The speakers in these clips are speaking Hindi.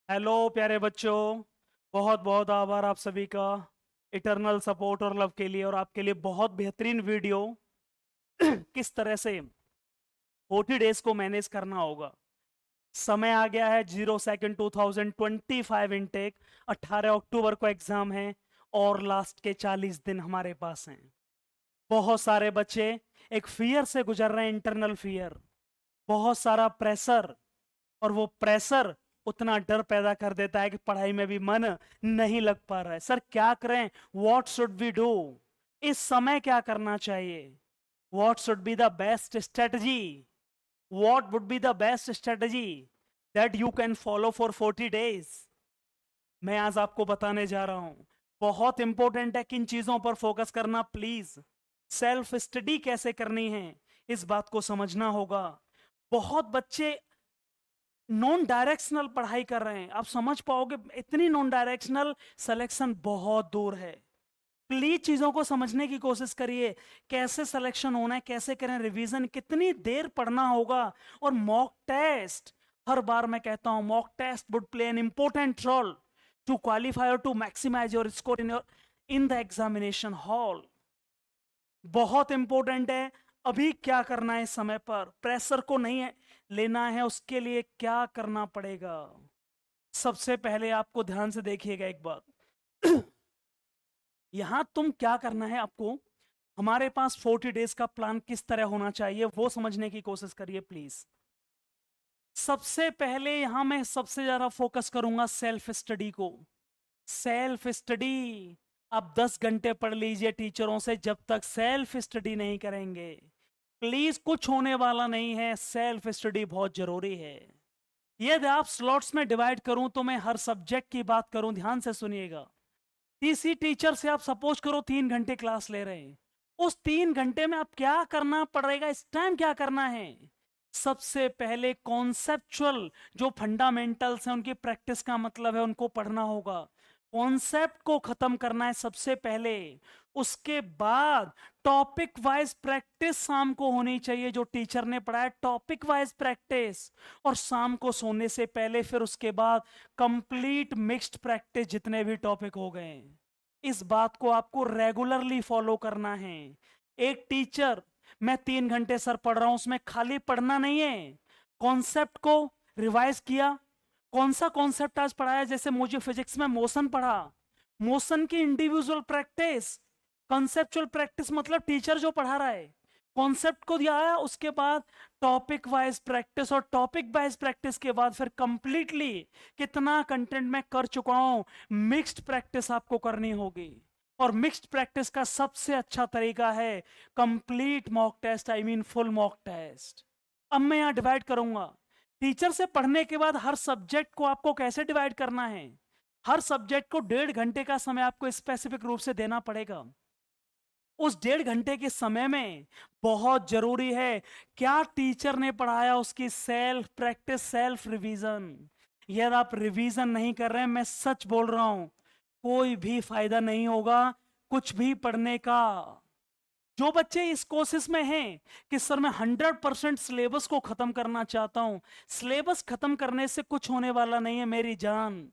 हेलो प्यारे बच्चों। बहुत बहुत आभार आप सभी का इटरनल सपोर्ट और लव के लिए, और आपके लिए बहुत बेहतरीन वीडियो किस तरह से 40 डेज को मैनेज करना होगा। समय आ गया है 02 2025 इनटेक। 18 अक्टूबर को एग्जाम है और लास्ट के 40 दिन हमारे पास हैं। बहुत सारे बच्चे एक फियर से गुजर रहे हैं, इंटरनल फियर, बहुत सारा प्रेशर। और वो प्रेशर उतना डर पैदा कर देता है कि पढ़ाई में भी मन नहीं लग पा रहा है। सर क्या करें? What should we do? इस समय क्या करना चाहिए? What should be the best strategy? What would be the best strategy that you can follow for 40 days? मैं आज आपको बताने जा रहा हूं। बहुत इंपॉर्टेंट है किन चीजों पर फोकस करना। प्लीज, सेल्फ स्टडी कैसे करनी है, इस बात को समझना होगा। बहुत बच्चे नॉन डायरेक्शनल पढ़ाई कर रहे हैं, आप समझ पाओगे इतनी नॉन डायरेक्शनल सिलेक्शन बहुत दूर है। प्लीज चीजों को समझने की कोशिश करिए। कैसे सिलेक्शन होना है, कैसे करें रिवीजन, कितनी देर पढ़ना होगा। और मॉक टेस्ट, हर बार मैं कहता हूं mock test would play an important role to qualify और to maximise your score in the examination hall. बहुत इंपॉर्टेंट है। अभी क्या करना है, समय पर प्रेशर को नहीं लेना है, उसके लिए क्या करना पड़ेगा। सबसे पहले आपको ध्यान से देखिएगा एक बात। यहां तुम क्या करना है आपको, हमारे पास 40 डेज का प्लान किस तरह होना चाहिए वो समझने की कोशिश करिए प्लीज। सबसे पहले यहां मैं सबसे ज्यादा फोकस करूंगा सेल्फ स्टडी को। सेल्फ स्टडी, आप 10 घंटे पढ़ लीजिए टीचरों से, जब तक सेल्फ स्टडी नहीं करेंगे प्लीज कुछ होने वाला नहीं है। सेल्फ स्टडी बहुत जरूरी है। यदि आप स्लॉट्स में डिवाइड करूं तो मैं हर सब्जेक्ट की बात करूं, ध्यान से सुनिएगा। किसी टीचर से आप सपोज करो 3 घंटे क्लास ले रहे हैं, उस 3 घंटे में आप क्या करना पड़ेगा, इस टाइम क्या करना है। सबसे पहले कॉन्सेप्चुअल जो फंडामेंटल्स हैं उनकी प्रैक्टिस का मतलब है उनको पढ़ना होगा। कॉन्सेप्ट को खत्म करना है सबसे पहले। उसके बाद टॉपिक वाइज प्रैक्टिस शाम को होनी चाहिए, जो टीचर ने पढ़ाया टॉपिक वाइज प्रैक्टिस। और शाम को सोने से पहले फिर उसके बाद कंप्लीट मिक्स्ड प्रैक्टिस, जितने भी टॉपिक हो गए। इस बात को आपको रेगुलरली फॉलो करना है। एक टीचर, मैं 3 घंटे सर पढ़ रहा हूं, उसमें खाली पढ़ना नहीं है, कॉन्सेप्ट को रिवाइज किया। कौन सा कॉन्सेप्ट आज पढ़ाया? जैसे मुझे फिजिक्स में मोशन पढ़ा, मोशन की इंडिविजुअल प्रैक्टिस। कंसेप्चुअल प्रैक्टिस मतलब टीचर जो पढ़ा रहा है कॉन्सेप्ट को दिया है, उसके बाद टॉपिक वाइज प्रैक्टिस, और टॉपिक वाइज प्रैक्टिस के बाद फिर कंप्लीटली कितना कंटेंट मैं कर चुका हूं, मिक्स्ड प्रैक्टिस आपको करनी होगी। और मिक्स्ड प्रैक्टिस का सबसे अच्छा तरीका है complete mock test, I mean full mock test. अब मैं यहां डिवाइड करूंगा टीचर से पढ़ने के बाद हर सब्जेक्ट को आपको कैसे डिवाइड करना है। हर सब्जेक्ट को 1.5 घंटे का समय आपको स्पेसिफिक रूप से देना पड़ेगा। उस 1.5 घंटे के समय में बहुत जरूरी है क्या टीचर ने पढ़ाया उसकी सेल्फ प्रैक्टिस, सेल्फ रिवीजन। यदि आप रिवीजन नहीं कर रहे हैं, मैं सच बोल रहा हूं, कोई भी फायदा नहीं होगा कुछ भी पढ़ने का। जो बच्चे इस कोशिश में हैं कि सर मैं 100% सिलेबस को खत्म करना चाहता हूं, सिलेबस खत्म करने से कुछ होने वाला नहीं है मेरी जान।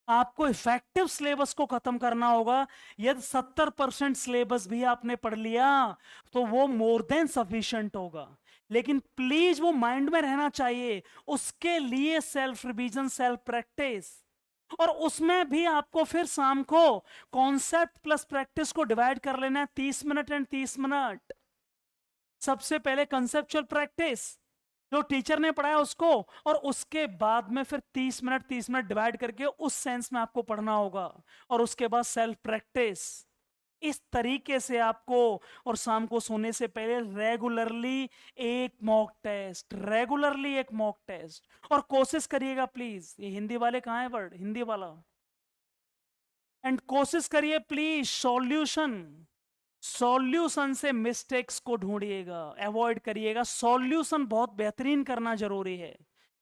आपको इफेक्टिव सिलेबस को खत्म करना होगा। यदि 70% सिलेबस भी आपने पढ़ लिया तो वो मोर देन सफिशिएंट होगा, लेकिन प्लीज वो माइंड में रहना चाहिए। उसके लिए सेल्फ रिवीजन, सेल्फ प्रैक्टिस, और उसमें भी आपको फिर शाम को कॉन्सेप्ट प्लस प्रैक्टिस को डिवाइड कर लेना है 30 मिनट एंड 30 मिनट। सबसे पहले कंसेप्चुअल प्रैक्टिस जो टीचर ने पढ़ाया उसको, और उसके बाद में फिर 30 मिनट 30 मिनट डिवाइड करके उस सेंस में आपको पढ़ना होगा। और उसके बाद सेल्फ प्रैक्टिस। इस तरीके से आपको, और शाम को सोने से पहले रेगुलरली एक मॉक टेस्ट, रेगुलरली एक मॉक टेस्ट। और कोशिश करिएगा प्लीज, ये हिंदी वाले कहाँ है वर्ड, हिंदी वाला, एंड कोशिश करिए प्लीज सॉल्यूशन, सॉल्यूशन से मिस्टेक्स को ढूंढिएगा, अवॉइड करिएगा। सॉल्यूशन बहुत बेहतरीन करना जरूरी है।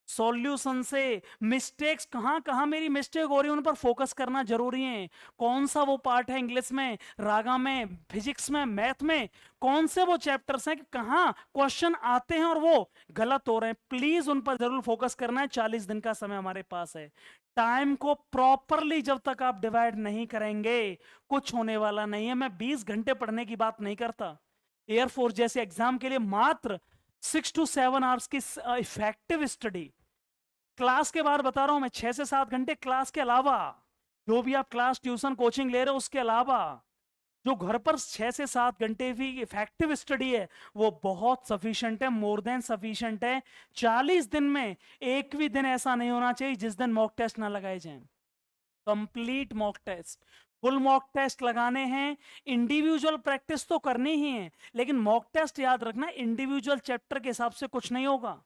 सॉल्यूशन से। मिस्टेक्स कहाँ कहाँ मेरी मिस्टेक हो रही है उन पर फोकस करना जरूरी है। कौन सा वो पार्ट है इंग्लिश में, रागा में, फिजिक्स में, मैथ में, कौन से वो चैप्टर्स हैं कि कहाँ क्वेश्चन आते हैं और वो गलत हो रहे हैं, प्लीज उन पर जरूर फोकस करना है। 40 दिन का समय हमारे पास है। टाइम को प्रॉपरली जब तक आप डिवाइड नहीं करेंगे कुछ होने वाला नहीं है। मैं 20 घंटे पढ़ने की बात नहीं करता। एयरफोर्स जैसे एग्जाम के लिए मात्र 6 to 7 आवर्स की इफेक्टिव स्टडी, क्लास के बाद बता रहा हूं मैं, 6 से 7 घंटे क्लास के अलावा, जो भी आप क्लास ट्यूशन कोचिंग ले रहे हो उसके अलावा जो घर पर 6 से 7 घंटे भी इफेक्टिव स्टडी है वो बहुत सफिशिएंट है, मोर देन सफिशिएंट है। 40 दिन में एक भी दिन ऐसा नहीं होना चाहिए जिस दिन मॉक टेस्ट ना लगाए जाएं। Complete mock test, full mock test लगाने हैं। इंडिविजुअल प्रैक्टिस तो करनी ही है, लेकिन मॉक टेस्ट याद रखना इंडिविजुअल चैप्टर के हिसाब से कुछ नहीं होगा।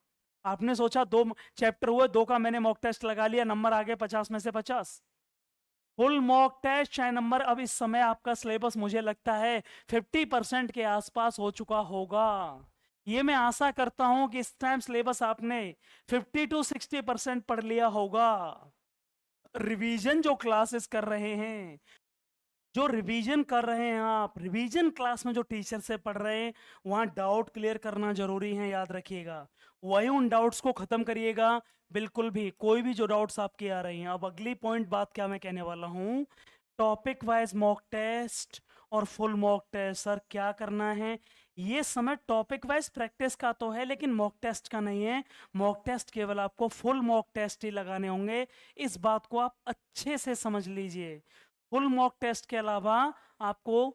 आपने सोचा 2 चैप्टर हुए, 2 का मैंने मॉक टेस्ट लगा लिया, नंबर आ गए 50 में से 50। फुल मॉक टेस्ट चाहे नंबर, अब इस समय आपका सिलेबस मुझे लगता है 50% के आसपास हो चुका होगा। ये मैं आशा करता हूं कि इस टाइम सिलेबस आपने 50 to 60% पढ़ लिया होगा। रिवीजन जो क्लासेस कर रहे हैं, जो रिवीजन कर रहे हैं आप, रिवीजन क्लास में जो टीचर से पढ़ रहे हैं वहां डाउट क्लियर करना जरूरी है, याद रखिएगा। वही उन डाउट्स को खत्म करिएगा। बिल्कुल भी कोई भी जो डाउट्स आपके आ रही हैं। अब अगली पॉइंट बात क्या मैं कहने वाला हूं, टॉपिक वाइज मॉक टेस्ट और फुल मॉक टेस्ट। सर क्या करना है, ये समय टॉपिक वाइज प्रैक्टिस का तो है लेकिन मॉक टेस्ट का नहीं है। मॉक टेस्ट केवल आपको फुल मॉक टेस्ट ही लगाने होंगे, इस बात को आप अच्छे से समझ लीजिए। फुल मॉक टेस्ट के अलावा आपको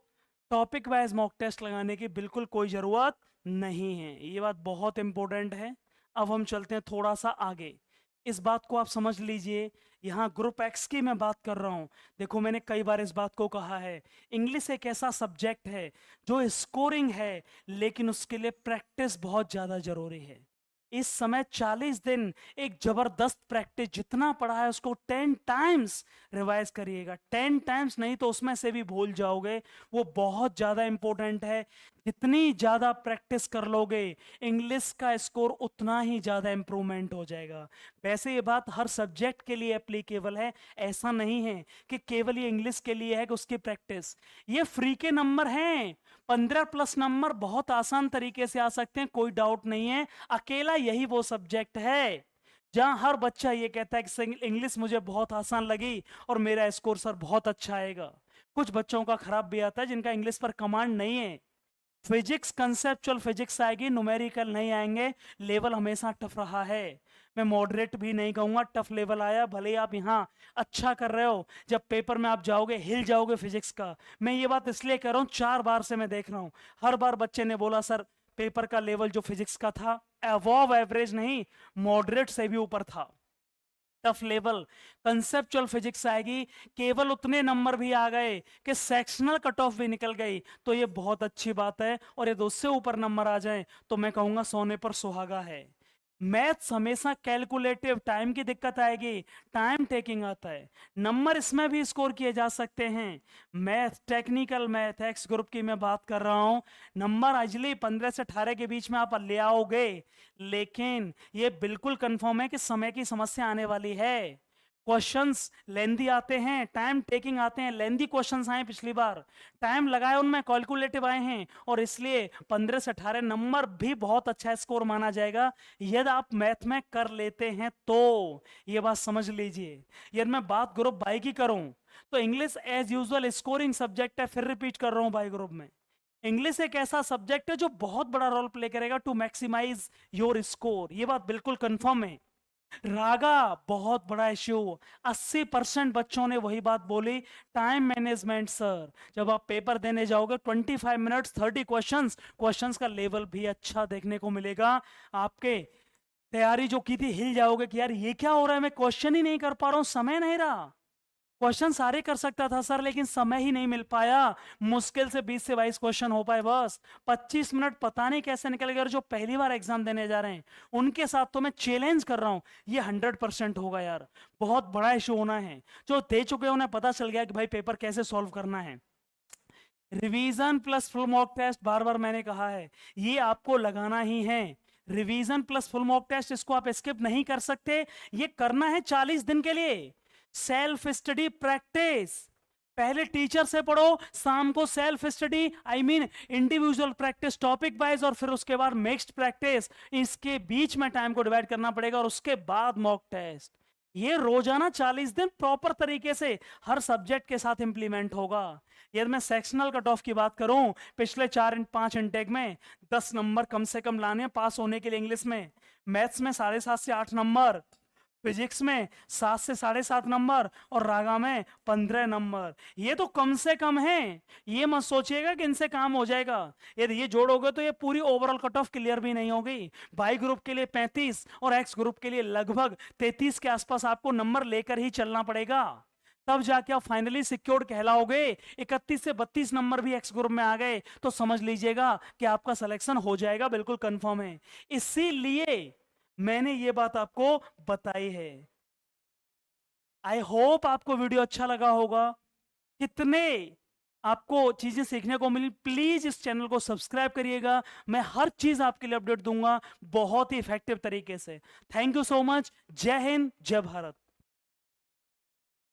टॉपिक वाइज मॉक टेस्ट लगाने की बिल्कुल कोई ज़रूरत नहीं है, ये बात बहुत इंपॉर्टेंट है। अब हम चलते हैं थोड़ा सा आगे, इस बात को आप समझ लीजिए। यहाँ ग्रुप एक्स की मैं बात कर रहा हूँ। देखो मैंने कई बार इस बात को कहा है, इंग्लिश एक ऐसा सब्जेक्ट है जो स्कोरिंग है लेकिन उसके लिए प्रैक्टिस बहुत ज़्यादा ज़रूरी है। इस समय 40 दिन एक जबरदस्त प्रैक्टिस, जितना पढ़ा है उसको 10 टाइम्स रिवाइज करिएगा। 10 टाइम्स नहीं तो उसमें से भी भूल जाओगे, वो बहुत ज़्यादा इंपॉर्टेंट है। जितनी ज़्यादा प्रैक्टिस कर लोगे इंग्लिश का स्कोर उतना ही ज़्यादा इंप्रूवमेंट हो जाएगा। वैसे ये बात हर सब्जेक्ट के लिए एप्लीकेबल है, ऐसा नहीं है कि केवल ये इंग्लिश के लिए है कि उसकी प्रैक्टिस। ये फ्री के नंबर हैं, 15+ नंबर बहुत आसान तरीके से आ सकते हैं, कोई डाउट नहीं है। अकेला यही वो सब्जेक्ट है जहां हर बच्चा ये कहता है कि इंग्लिश मुझे बहुत आसान लगी और मेरा स्कोर सर बहुत अच्छा आएगा। कुछ बच्चों का खराब भी आता है जिनका इंग्लिश पर कमांड नहीं है। फिजिक्स कंसेप्चुअल फिजिक्स आएगी, न्यूमेरिकल नहीं आएंगे। लेवल हमेशा टफ रहा है, मैं मॉडरेट भी नहीं कहूंगा, टफ लेवल आया। भले ही आप यहाँ अच्छा कर रहे हो, जब पेपर में आप जाओगे हिल जाओगे फिजिक्स का। मैं ये बात इसलिए कह रहा हूँ, 4 बार से मैं देख रहा हूँ, हर बार बच्चे ने बोला सर पेपर का लेवल जो फिजिक्स का था अबव एवरेज नहीं, मॉडरेट से भी ऊपर था। टफ लेवल कंसेप्चुअल फिजिक्स आएगी, केवल उतने नंबर भी आ गए कि सेक्शनल कट ऑफ भी निकल गई तो ये बहुत अच्छी बात है। और ये 2 से ऊपर नंबर आ जाए तो मैं कहूंगा सोने पर सुहागा है। मैथ्स हमेशा कैलकुलेटिव, टाइम की दिक्कत आएगी, टाइम टेकिंग आता है। नंबर इसमें भी स्कोर किए जा सकते हैं। Math, technical math x group की मैं बात कर रहा हूं, नंबर अजली 15 से 18 के बीच में आप ले आओगे, लेकिन ये बिल्कुल कंफर्म है कि समय की समस्या आने वाली है। क्वेश्चंस लेंदी आते हैं, टाइम टेकिंग आते हैं, लेंदी क्वेश्चंस आए पिछली बार, टाइम लगाए उनमें, कैलकुलेटिव आए हैं, और इसलिए 15 से 18 नंबर भी बहुत अच्छा स्कोर माना जाएगा यदि आप मैथ में कर लेते हैं तो। ये बात समझ लीजिए। यदि मैं बात ग्रुप बाई की करूं तो English as usual scoring subject है, फिर रिपीट कर रहा हूं बाई ग्रुप में। इंग्लिश एक ऐसा सब्जेक्ट है जो बहुत बड़ा रोल प्ले करेगा टू मैक्सिमाइज योर स्कोर, ये बात बिल्कुल कंफर्म है। रागा बहुत बड़ा इश्यू, 80% बच्चों ने वही बात बोली, टाइम मैनेजमेंट सर। जब आप पेपर देने जाओगे 25 मिनट्स 30 क्वेश्चंस, क्वेश्चंस का लेवल भी अच्छा देखने को मिलेगा। आपके तैयारी जो की थी हिल जाओगे कि यार ये क्या हो रहा है, मैं क्वेश्चन ही नहीं कर पा रहा हूं, समय नहीं रहा। क्वेश्चन सारे कर सकता था सर लेकिन समय ही नहीं मिल पाया, मुश्किल से 20 से 22 क्वेश्चन हो पाए बस। 25 मिनट पता नहीं कैसे निकल गए। और जो पहली बार एग्जाम देने जा रहे हैं उनके साथ तो मैं चैलेंज कर रहा हूं, ये 100% होगा यार, बहुत बड़ा इशू होना है। जो दे चुके हैं उन्हें पता चल गया कि भाई पेपर कैसे सॉल्व करना है। Revision plus full mock test, बार बार मैंने कहा है ये आपको लगाना ही है। Revision plus full mock test, इसको आप स्किप नहीं कर सकते। ये करना है 40 दिन के लिए। सेल्फ स्टडी प्रैक्टिस, पहले टीचर से पढ़ो, शाम को self study, I mean individual practice topic wise, और फिर उसके बाद मिक्स्ड प्रैक्टिस। इसके बीच में टाइम को डिवाइड करना पड़ेगा, और उसके बाद मॉक टेस्ट। ये रोजाना 40 दिन प्रॉपर तरीके से हर सब्जेक्ट के साथ इंप्लीमेंट होगा। यदि मैं सेक्शनल कट ऑफ की बात करूं, पिछले 4-5 इनटेक में 10 नंबर कम से कम लाने पास होने के लिए इंग्लिश में, मैथ्स में 7.5 से 8 नंबर, फिजिक्स में 7 से 7.5 नंबर, और रागा में 15 नंबर। ये तो कम से कम है, ये मत सोचिएगा कि इनसे काम हो जाएगा। यदि ये जोड़ोगे तो ये पूरी ओवरऑल कट ऑफ क्लियर भी नहीं होगी। वाई ग्रुप के लिए 35 और एक्स ग्रुप के लिए लगभग 33 के आसपास आपको नंबर लेकर ही चलना पड़ेगा, तब जाके आप फाइनली सिक्योर्ड कहलाओगे। 31 से 32 नंबर भी एक्स ग्रुप में आ गए तो समझ लीजिएगा कि आपका सिलेक्शन हो जाएगा, बिल्कुल कंफर्म है। इसीलिए मैंने ये बात आपको बताई है। आई होप आपको वीडियो अच्छा लगा होगा, कितने आपको चीजें सीखने को मिली। प्लीज इस चैनल को सब्सक्राइब करिएगा, मैं हर चीज आपके लिए अपडेट दूंगा बहुत ही इफेक्टिव तरीके से। Thank you so much. जय हिंद, जय भारत।